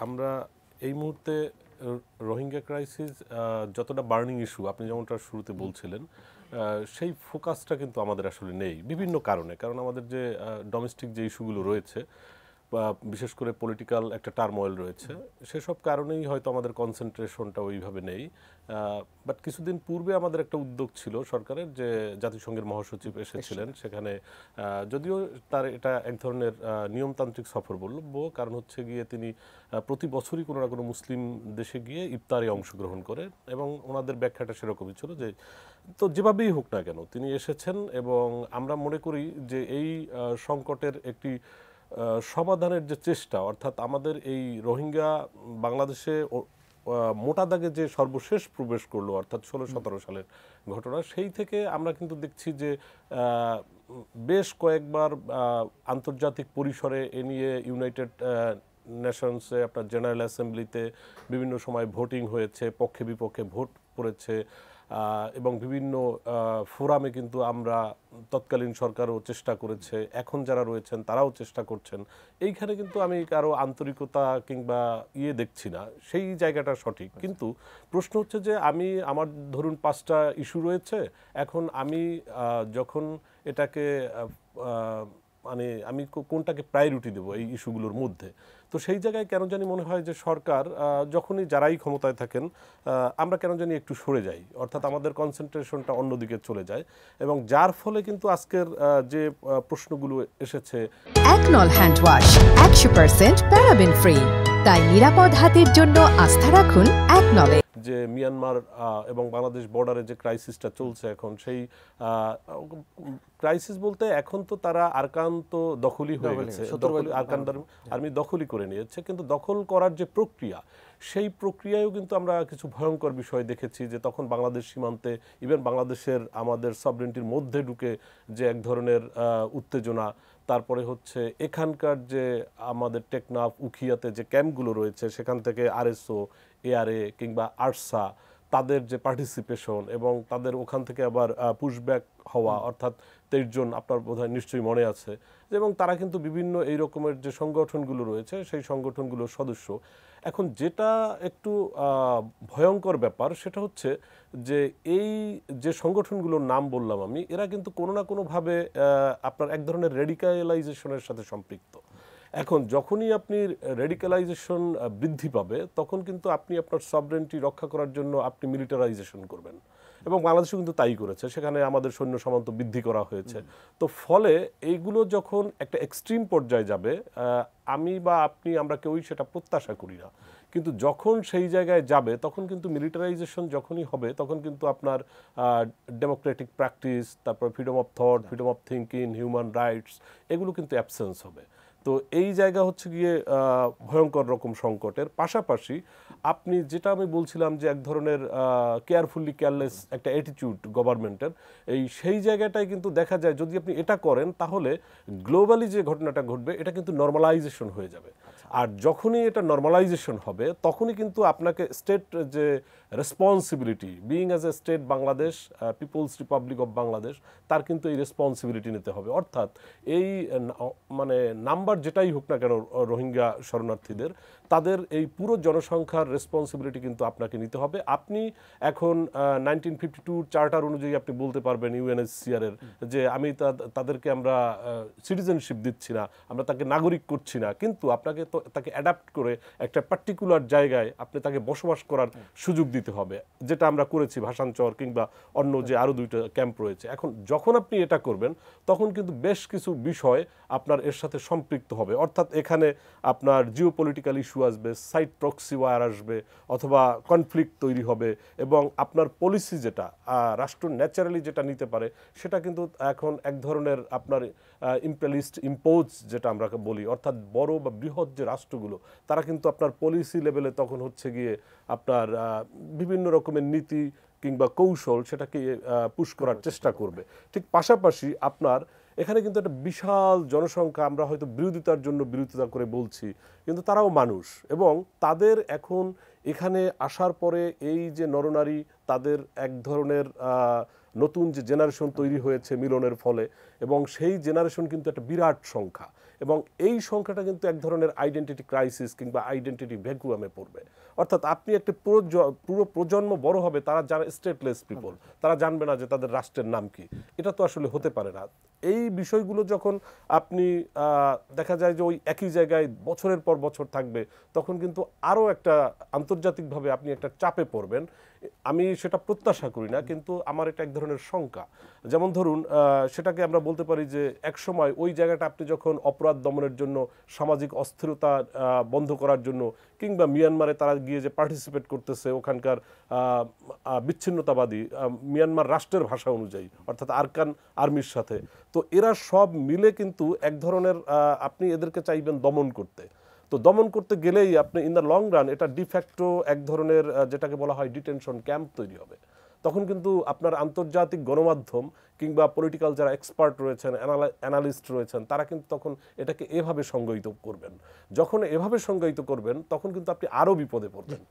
আমরা এই মুহূর্তে রোহিঙ্গা ক্রাইসিস যতটা বার্নিং ইস্যু আপনি যেমনটা শুরুতে বলছিলেন, সেই ফোকাসটা কিন্তু আমাদের আসলে নেই বিভিন্ন কারণে। কারণ আমাদের যে ডোমেস্টিক যে ইস্যুগুলো রয়েছে বা বিশেষ করে পলিটিক্যাল একটা টার্ময়েল রয়েছে, সেসব কারণেই হয়তো আমাদের কনসেন্ট্রেশনটা ওইভাবে নেই। বাট কিছুদিন পূর্বে আমাদের একটা উদ্যোগ ছিল সরকারের, যে জাতিসংঘের মহাসচিব এসেছিলেন সেখানে। যদিও তার এটা এক ধরনের নিয়মতান্ত্রিক সফর বলবো, কারণ হচ্ছে গিয়ে তিনি প্রতি বছরই কোনো না কোনো মুসলিম দেশে গিয়ে ইফতারে অংশগ্রহণ করে, এবং ওনাদের ব্যাখ্যাটা সেরকমই ছিল যে তো যেভাবেই হোক না কেন তিনি এসেছেন। এবং আমরা মনে করি যে এই সংকটের একটি সমাধানের যে চেষ্টা, অর্থাৎ আমাদের এই রোহিঙ্গা বাংলাদেশে মোটা দাগে যে সর্বশেষ প্রবেশ করলো, অর্থাৎ 16-17 সালের ঘটনা, সেই থেকে আমরা কিন্তু দেখছি যে বেশ কয়েকবার আন্তর্জাতিক পরিসরে এ নিয়ে ইউনাইটেড নেশনসে আপনার জেনারেল অ্যাসেম্বলিতে বিভিন্ন সময় ভোটিং হয়েছে, পক্ষে বিপক্ষে ভোট পড়েছে, এবং বিভিন্ন ফোরামে কিন্তু আমরা তৎকালীন সরকারও চেষ্টা করেছে, এখন যারা রয়েছেন তারাও চেষ্টা করছেন। এইখানে কিন্তু আমি কারো আন্তরিকতা কিংবা দেখছি না, সেই জায়গাটা সঠিক। কিন্তু প্রশ্ন হচ্ছে যে আমার ধরুন 5টা ইস্যু রয়েছে, এখন আমি যখন এটাকে মানে আমি কোনটাকে প্রায়োরিটি দেবো এই ইস্যুগুলোর মধ্যে, তো সেই জায়গায় কেন জানি মনে হয় যে সরকার যখনই যারাই ক্ষমতায় থাকেন আমরা কেন জানি একটু সরে যাই, অর্থাৎ আমাদের কনসেন্ট্রেশনটা অন্যদিকে চলে যায়, এবং যার ফলে কিন্তু আজকের যে প্রশ্নগুলো এসেছে। একনল হ্যান্ড ওয়াশ 100% প্যারাবেন ফ্রি, তাই নিরাপদ হাতের জন্য আস্থা রাখুন একনলে। যে মিয়ানমার এবং বাংলাদেশ বর্ডারে যে ক্রাইসিসটা চলছে এখন, সেই ক্রাইসিস বলতে এখন তো তারা আরকান তো দখলই হয়ে গেছে, আরকান আর্মি দখলই করে নিয়েছে, কিন্তু দখল করার যে প্রক্রিয়া, সেই প্রক্রিয়ায়ও কিন্তু আমরা কিছু ভয়ঙ্কর বিষয় দেখেছি, যে তখন বাংলাদেশ সীমান্তে ইভেন বাংলাদেশের আমাদের সভরেন্টির মধ্যে ঢুকে যে এক ধরনের উত্তেজনা, তারপরে হচ্ছে এখানকার যে আমাদের টেকনাফ উখিয়াতে যে ক্যাম্পগুলো রয়েছে সেখান থেকে আরএসও, এআরএ কিংবা আরসা তাদের যে পার্টিসিপেশন, এবং তাদের ওখান থেকে আবার পুশব্যাক হওয়া, অর্থাৎ 23 জন আপনার বোধহয় নিশ্চয়ই মনে আছে, এবং তারা কিন্তু বিভিন্ন এই রকমের যে সংগঠনগুলো রয়েছে সেই সংগঠনগুলোর সদস্য। এখন যেটা একটু ভয়ঙ্কর ব্যাপার সেটা হচ্ছে যে এই যে সংগঠনগুলোর নাম বললাম আমি, এরা কিন্তু কোনো না কোনোভাবে আপনার এক ধরনের রেডিকালাইজেশনের সাথে সম্পৃক্ত। এখন যখনই আপনি রেডিকালাইজেশন বৃদ্ধি পাবে, তখন কিন্তু আপনি আপনার সভরেন্টি রক্ষা করার জন্য আপনি মিলিটারাইজেশন করবেন, এবং বাংলাদেশও কিন্তু তাই করেছে, সেখানে আমাদের সৈন্য সামন্ত বৃদ্ধি করা হয়েছে। তো ফলে এইগুলো যখন একটা এক্সট্রিম পর্যায়ে যাবে, আমি বা আপনি আমরা কেউই সেটা প্রত্যাশা করি না, কিন্তু যখন সেই জায়গায় যাবে তখন কিন্তু মিলিটারাইজেশন যখনই হবে তখন কিন্তু আপনার ডেমোক্রেটিক প্র্যাকটিস, তারপর freedom of thought, freedom of thinking, human rights, এগুলো কিন্তু অ্যাবসেন্স হবে। তো এই জায়গা হচ্ছে গিয়ে ভয়ঙ্কর রকম সংকটের পাশাপাশি আপনি যেটা আমি বলছিলাম যে এক ধরনের কেয়ারফুলি কেয়ারলেস একটা অ্যাটিটিউড গভর্নমেন্টের, সেই জায়গাটায় কিন্তু দেখা যায় যদি আপনি এটা করেন তাহলে গ্লোবালি যে ঘটনাটা ঘটবে এটা কিন্তু নর্মালাইজেশন হয়ে যাবে। আর যখনই এটা নর্মালাইজেশন হবে তখনই কিন্তু আপনাকে স্টেট যে responsibility, being as a state Bangladesh, people's republic of Bangladesh, তার কিন্তু এই রেসপন্সিবিলিটি নিতে হবে। অর্থাৎ এই মানে নাম্বার যেটাই হোক না কেন রোহিঙ্গা শরণার্থীদের, তাদের এই পুরো জনসংখ্যার রেসপন্সিবিলিটি কিন্তু আপনাকে নিতে হবে। আপনি এখন 1952 চার্টার অনুযায়ী আপনি বলতে পারবেন ইউএনএইচসিআর এর যে আমি তাদেরকে আমরা সিটিজেনশিপ দিচ্ছি না, আমরা তাকে নাগরিক করছি না, কিন্তু আপনাকে তো তাকে অ্যাডাপ্ট করে একটা পার্টিকুলার জায়গায় আপনি তাকে বসবাস করার সুযোগ দিতে হবে, যেটা আমরা করেছি ভাষাঞ্চর কিংবা অন্য যে আরও 2টা ক্যাম্প রয়েছে। এখন যখন আপনি এটা করবেন তখন কিন্তু বেশ কিছু বিষয় আপনার এর সাথে সম্পৃক্ত হবে, অর্থাৎ এখানে আপনার জিও পলিটিক্যাল ইস্যু আসবে, সাইট প্রক্সি ওয়ার আসবে, অথবা কনফ্লিক্ট তৈরি হবে, এবং আপনার পলিসি যেটা রাষ্ট্র ন্যাচারালি যেটা নিতে পারে সেটা কিন্তু এখন এক ধরনের আপনার ইম্পেলিস্ট ইম্পোজ যেটা আমরা বলি, অর্থাৎ বড় বা বৃহৎ যে রাষ্ট্রগুলো তারা কিন্তু আপনার পলিসি লেভেলে তখন হচ্ছে গিয়ে আপনার বিভিন্ন রকমের নীতি কিংবা কৌশল সেটাকে পুশ করার চেষ্টা করবে। ঠিক পাশাপাশি আপনার এখানে কিন্তু একটা বিশাল জনসংখ্যা, আমরা হয়তো বিরোধিতার জন্য বিরোধিতা করে বলছি, কিন্তু তারাও মানুষ, এবং তাদের এখন এখানে আসার পরে এই যে নরনারী, তাদের এক ধরনের নতুন যে জেনারেশন তৈরি হয়েছে মিলনের ফলে, এবং সেই জেনারেশন কিন্তু একটা বিরাট সংখ্যা, এবং এই সংখ্যাটা কিন্তু এক ধরনের আইডেন্টিটি ক্রাইসিস কিংবা আইডেন্টিটি ভ্যাকুয়ামে পড়বে। অর্থাৎ আপনি একটা পুরো প্রজন্ম বড় হবে, তারা জানে স্টেটলেস পিপল, তারা জানবে না যে তাদের রাষ্ট্রের নাম কি। এটা তো আসলে হতে পারে না। এই বিষয়গুলো যখন আপনি দেখা যায় যে ওই একই জায়গায় বছরের পর বছর থাকবে, তখন কিন্তু আরও একটা আন্তর্জাতিকভাবে আপনি একটা চাপে পড়বেন। আমি সেটা প্রত্যাশা করি না, কিন্তু আমার এটা এক ধরনের শঙ্কা। যেমন ধরুন, সেটাকে আমরা বলতে পারি যে এক সময় ওই জায়গাটা আপনি যখন অপরাধ দমনের জন্য, সামাজিক অস্থিরতা বন্ধ করার জন্য, কিংবা মিয়ানমারে তারা গিয়ে যে পার্টিসিপেট করতেছে ওখানকার বিচ্ছিন্নতাবাদী মিয়ানমার রাষ্ট্রের ভাষা অনুযায়ী, অর্থাৎ আরকান আর্মির সাথে, তো এরা সব মিলে কিন্তু এক ধরনের আপনি এদেরকে চাইবেন দমন করতে। তো দমন করতে গেলেই আপনি ইন দ্য লং রান এটা ডিফ্যাক্টো এক ধরনের যেটাকে বলা হয় ডিটেনশন ক্যাম্প তৈরি হবে। তখন কিন্তু আপনার আন্তর্জাতিক গণমাধ্যম কিংবা পলিটিক্যাল যারা এক্সপার্ট রয়েছেন, অ্যানালিস্ট রয়েছেন, তারা কিন্তু তখন এটাকে এভাবে সংজ্ঞায়িত করবেন। যখন এভাবে সংজ্ঞায়িত করবেন, তখন কিন্তু আপনি আরও বিপদে পড়বেন।